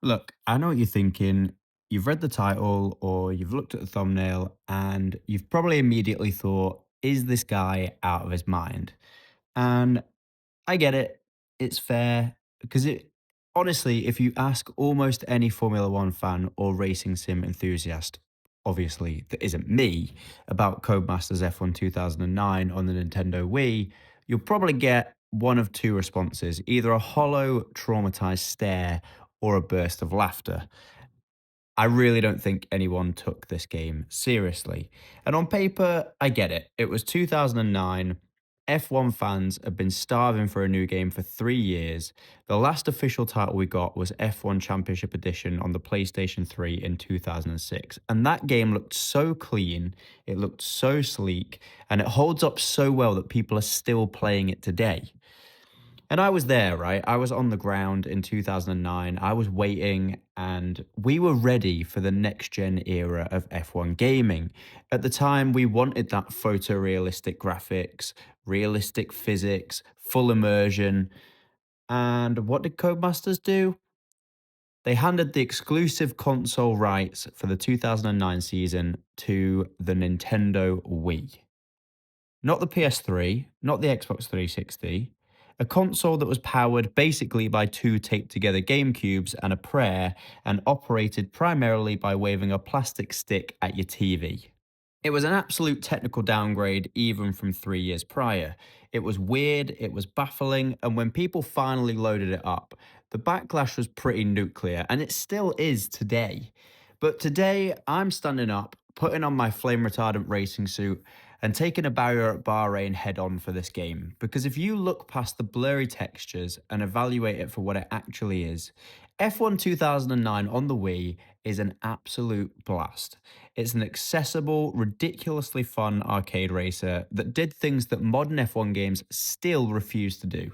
Look, I know what you're thinking. You've read the title or you've looked at the thumbnail and you've probably immediately thought, is this guy out of his mind? And I get it. It's fair because it honestly, if you ask almost any Formula One fan or racing sim enthusiast, obviously that isn't me, about Codemasters F1 2009 on the Nintendo Wii, you'll probably get one of two responses, either a hollow, traumatized stare or a burst of laughter. I really don't think anyone took this game seriously. And on paper, I get it. It was 2009. F1 fans have been starving for a new game for 3 years. The last official title we got was F1 Championship Edition on the PlayStation 3 in 2006. And that game looked so clean, it looked so sleek, and it holds up so well that people are still playing it today. And I was there, right? I was on the ground in 2009. I was waiting, and we were ready for the next gen era of F1 gaming. At the time, we wanted that photorealistic graphics, realistic physics, full immersion. And what did Codemasters do? They handed the exclusive console rights for the 2009 season to the Nintendo Wii. Not the PS3, not the Xbox 360, a console that was powered basically by two taped together GameCubes and a prayer and operated primarily by waving a plastic stick at your TV. It was an absolute technical downgrade even from 3 years prior. It was weird, it was baffling, and when people finally loaded it up, the backlash was pretty nuclear, and it still is today. But today, I'm standing up, putting on my flame retardant racing suit, and taking a barrier at Bahrain head on for this game. Because if you look past the blurry textures and evaluate it for what it actually is, F1 2009 on the Wii is an absolute blast. It's an accessible, ridiculously fun arcade racer that did things that modern F1 games still refuse to do.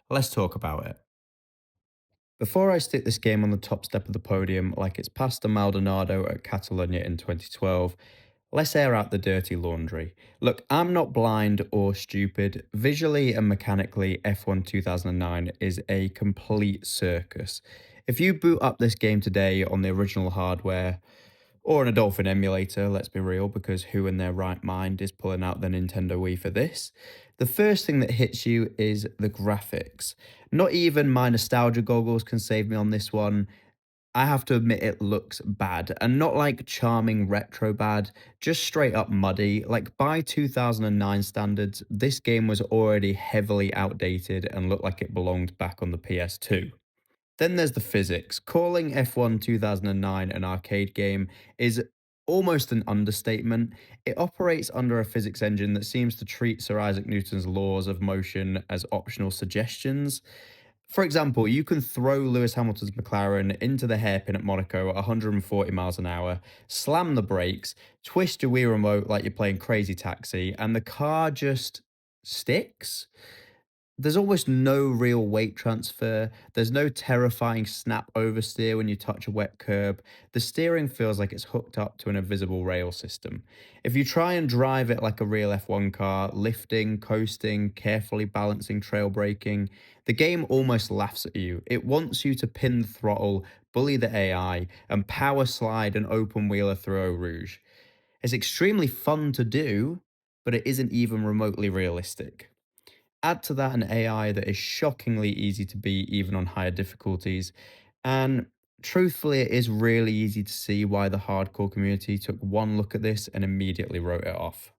Let's talk about it. Before I stick this game on the top step of the podium like it's Pasta Maldonado at Catalonia in 2012, let's air out the dirty laundry. Look, I'm not blind or stupid. Visually and mechanically, F1 2009 is a complete circus. If you boot up this game today on the original hardware, or on a Dolphin emulator, let's be real, because who in their right mind is pulling out the Nintendo Wii for this? The first thing that hits you is the graphics. Not even my nostalgia goggles can save me on this one. I have to admit it looks bad, and not like charming retro bad, just straight up muddy. Like by 2009 standards, this game was already heavily outdated and looked like it belonged back on the PS2. Then there's the physics. Calling F1 2009 an arcade game is almost an understatement. It operates under a physics engine that seems to treat Sir Isaac Newton's laws of motion as optional suggestions. For example, you can throw Lewis Hamilton's McLaren into the hairpin at Monaco at 140 miles an hour, slam the brakes, twist your Wii remote like you're playing Crazy Taxi, and the car just sticks. There's almost no real weight transfer. There's no terrifying snap oversteer when you touch a wet curb. The steering feels like it's hooked up to an invisible rail system. If you try and drive it like a real F1 car, lifting, coasting, carefully balancing, trail braking, the game almost laughs at you. It wants you to pin the throttle, bully the AI, and power slide an open wheeler through Eau Rouge. It's extremely fun to do, but it isn't even remotely realistic. Add to that an AI that is shockingly easy to beat even on higher difficulties. And truthfully, it is really easy to see why the hardcore community took one look at this and immediately wrote it off.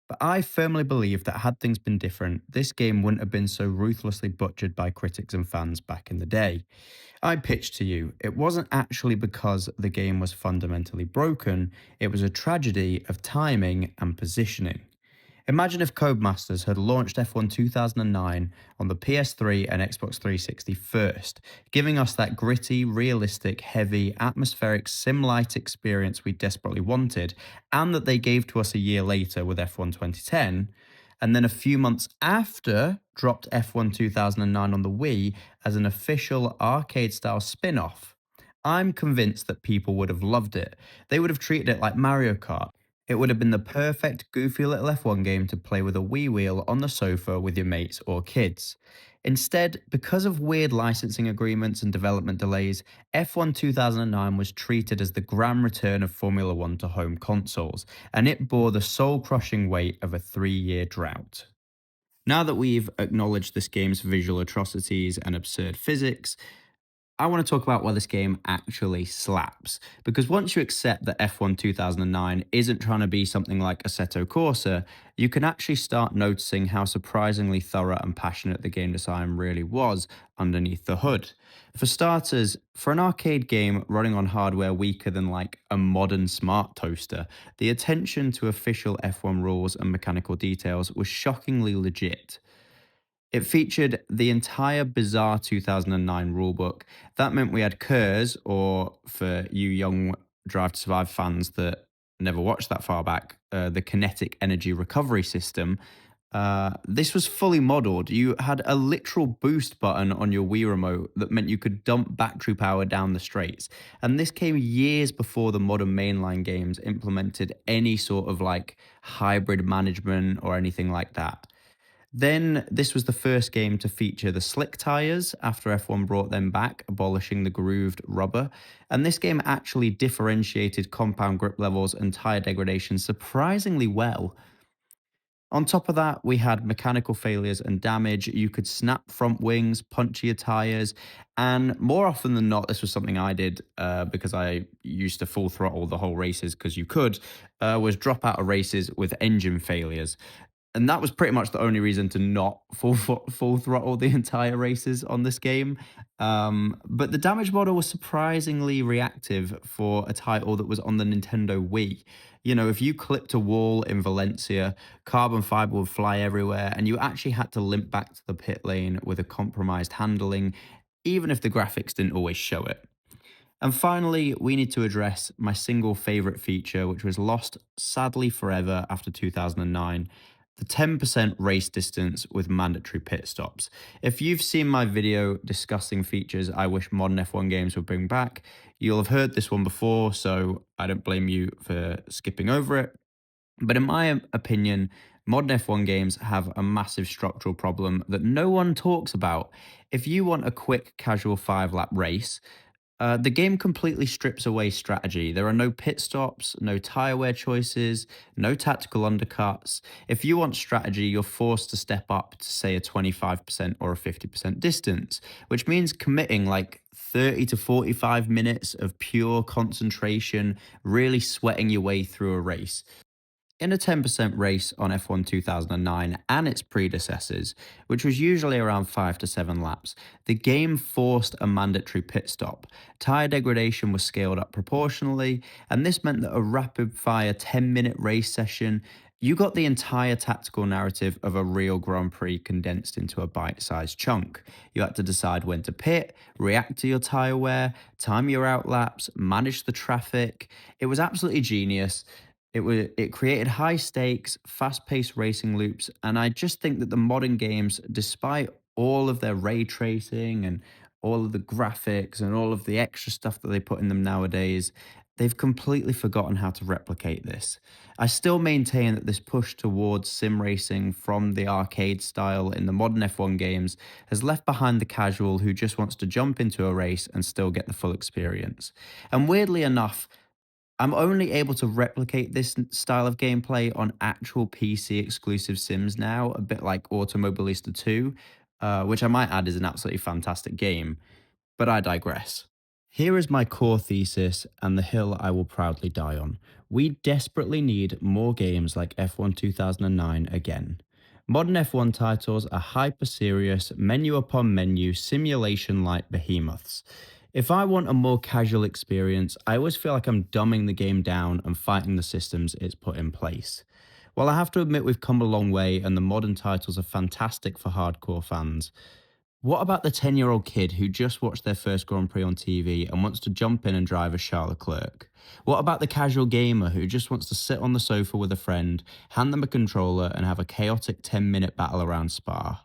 But I firmly believe that had things been different, this game wouldn't have been so ruthlessly butchered by critics and fans back in the day. I pitched to you, it wasn't actually because the game was fundamentally broken, it was a tragedy of timing and positioning. Imagine if Codemasters had launched F1 2009 on the PS3 and Xbox 360 first, giving us that gritty, realistic, heavy, atmospheric sim-light experience we desperately wanted, and that they gave to us a year later with F1 2010, and then a few months after dropped F1 2009 on the Wii as an official arcade-style spin-off. I'm convinced that people would have loved it. They would have treated it like Mario Kart. It would have been the perfect goofy little F1 game to play with a Wii Wheel on the sofa with your mates or kids. Instead, because of weird licensing agreements and development delays, F1 2009 was treated as the grand return of Formula One to home consoles, and it bore the soul crushing weight of a 3 year drought. Now that we've acknowledged this game's visual atrocities and absurd physics, I want to talk about why this game actually slaps. Because once you accept that F1 2009 isn't trying to be something like Assetto Corsa, you can actually start noticing how surprisingly thorough and passionate the game design really was underneath the hood. For starters, for an arcade game running on hardware weaker than like a modern smart toaster, the attention to official F1 rules and mechanical details was shockingly legit. It featured the entire bizarre 2009 rulebook. That meant we had KERS, or for you young Drive to Survive fans that never watched that far back, the kinetic energy recovery system. This was fully modeled. You had a literal boost button on your Wii remote that meant you could dump battery power down the straights. And this came years before the modern mainline games implemented any sort of like hybrid management or anything like that. Then this was the first game to feature the slick tires after F1 brought them back, abolishing the grooved rubber. And this game actually differentiated compound grip levels and tire degradation surprisingly well. On top of that, we had mechanical failures and damage. You could snap front wings, puncture your tires, and more often than not, this was something I did because I used to full throttle the whole races because you could, was drop out of races with engine failures, and that was pretty much the only reason to not full throttle the entire races on this game. But the damage model was surprisingly reactive for a title that was on the Nintendo Wii. You know, if you clipped a wall in Valencia, carbon fiber would fly everywhere, and you actually had to limp back to the pit lane with a compromised handling, even if the graphics didn't always show it. And finally, we need to address my single favorite feature, which was lost sadly forever after 2009, the 10% race distance with mandatory pit stops. If you've seen my video discussing features I wish modern F1 games would bring back, you'll have heard this one before, so I don't blame you for skipping over it. But in my opinion, modern F1 games have a massive structural problem that no one talks about. If you want a quick, casual 5 lap race, the game completely strips away strategy. There are no pit stops, no tire wear choices, no tactical undercuts. If you want strategy, you're forced to step up to, say, a 25% or a 50% distance, which means committing like 30 to 45 minutes of pure concentration, really sweating your way through a race. In a 10% race on F1 2009 and its predecessors, which was usually around 5 to 7 laps, the game forced a mandatory pit stop. Tyre degradation was scaled up proportionally, and this meant that a rapid fire 10-minute race session, you got the entire tactical narrative of a real Grand Prix condensed into a bite sized chunk. You had to decide when to pit, react to your tyre wear, time your out laps, manage the traffic. It was absolutely genius. It created high stakes, fast-paced racing loops, and I just think that the modern games, despite all of their ray tracing and all of the graphics and all of the extra stuff that they put in them nowadays, they've completely forgotten how to replicate this. I still maintain that this push towards sim racing from the arcade style in the modern F1 games has left behind the casual who just wants to jump into a race and still get the full experience. And weirdly enough, I'm only able to replicate this style of gameplay on actual PC exclusive sims now, a bit like Automobilista 2, which I might add is an absolutely fantastic game, but I digress. Here is my core thesis and the hill I will proudly die on. We desperately need more games like F1 2009 again. Modern F1 titles are hyper serious, menu upon menu, simulation like behemoths. If I want a more casual experience, I always feel like I'm dumbing the game down and fighting the systems it's put in place. While I have to admit we've come a long way and the modern titles are fantastic for hardcore fans, what about the 10-year-old kid who just watched their first Grand Prix on TV and wants to jump in and drive a Charles Leclerc? What about the casual gamer who just wants to sit on the sofa with a friend, hand them a controller, and have a chaotic 10-minute battle around Spa?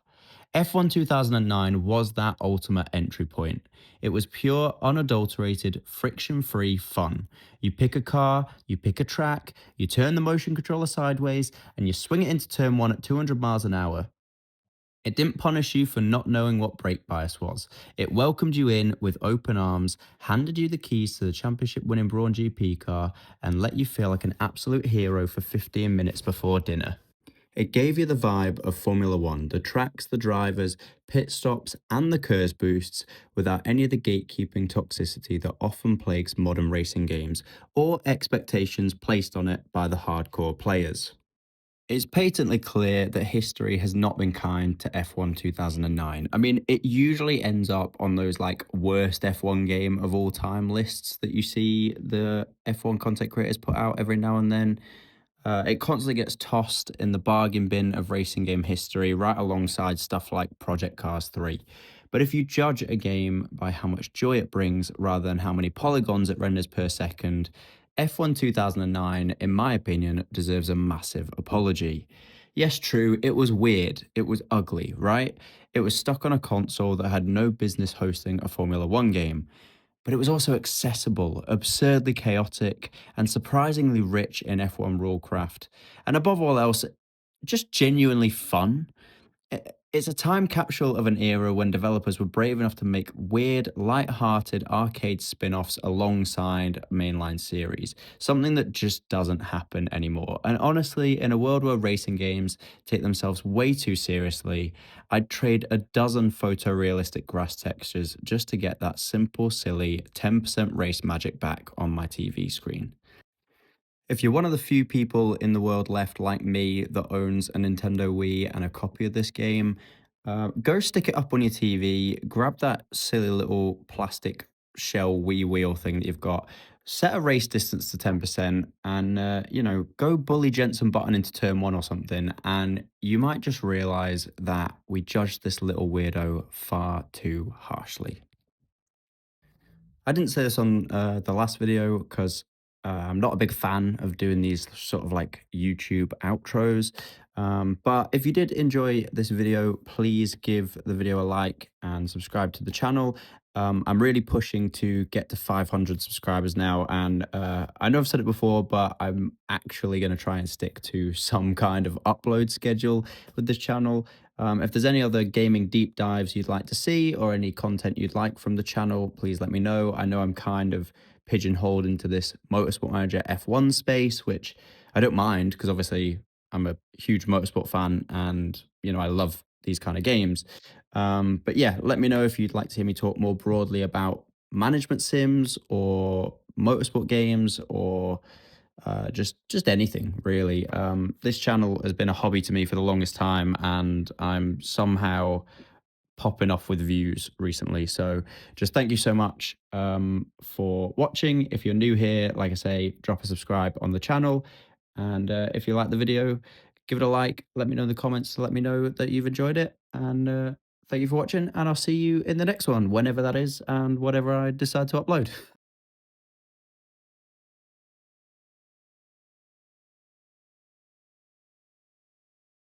F1 2009 was that ultimate entry point. It was pure, unadulterated, friction free fun. You pick a car, you pick a track, you turn the motion controller sideways, and you swing it into turn one at 200 miles an hour. It didn't punish you for not knowing what brake bias was. It welcomed you in with open arms, handed you the keys to the championship winning Braun GP car, and let you feel like an absolute hero for 15 minutes before dinner. It gave you the vibe of Formula One, the tracks, the drivers, pit stops, and the KERS boosts without any of the gatekeeping toxicity that often plagues modern racing games or expectations placed on it by the hardcore players. It's patently clear that history has not been kind to F1 2009. I mean, it usually ends up on those like worst F1 game of all time lists that you see the F1 content creators put out every now and then. It constantly gets tossed in the bargain bin of racing game history, right alongside stuff like Project Cars 3. But if you judge a game by how much joy it brings rather than how many polygons it renders per second, F1 2009, in my opinion, deserves a massive apology. Yes, true, it was weird, it was ugly, right? It was stuck on a console that had no business hosting a Formula One game, but it was also accessible, absurdly chaotic, and surprisingly rich in F1 rulecraft. And above all else, just genuinely fun. It's a time capsule of an era when developers were brave enough to make weird, light-hearted arcade spin-offs alongside mainline series, something that just doesn't happen anymore. And honestly, in a world where racing games take themselves way too seriously, I'd trade a dozen photorealistic grass textures just to get that simple, silly 10% race magic back on my TV screen. If you're one of the few people in the world left like me that owns a Nintendo Wii and a copy of this game, go stick it up on your TV, grab that silly little plastic shell Wii Wheel thing that you've got, set a race distance to 10%, and, go bully Jensen Button into turn one or something, and you might just realize that we judged this little weirdo far too harshly. I didn't say this on the last video because I'm not a big fan of doing these sort of like YouTube outros. But if you did enjoy this video, please give the video a like and subscribe to the channel. I'm really pushing to get to 500 subscribers now. And I know I've said it before, but I'm actually going to try and stick to some kind of upload schedule with this channel. If there's any other gaming deep dives you'd like to see or any content you'd like from the channel, please let me know. I know I'm kind of pigeonholed into this Motorsport Manager F1 space, which I don't mind because obviously I'm a huge motorsport fan and, I love these kind of games. But yeah, let me know if you'd like to hear me talk more broadly about management sims or motorsport games or just anything really. This channel has been a hobby to me for the longest time, and I'm somehow popping off with views recently. So just thank you so much for watching. If you're new here, like I say, drop a subscribe on the channel, and if you like the video, give it a like. Let me know in the comments to let me know that you've enjoyed it, and thank you for watching. And I'll see you in the next one, whenever that is, and whatever I decide to upload.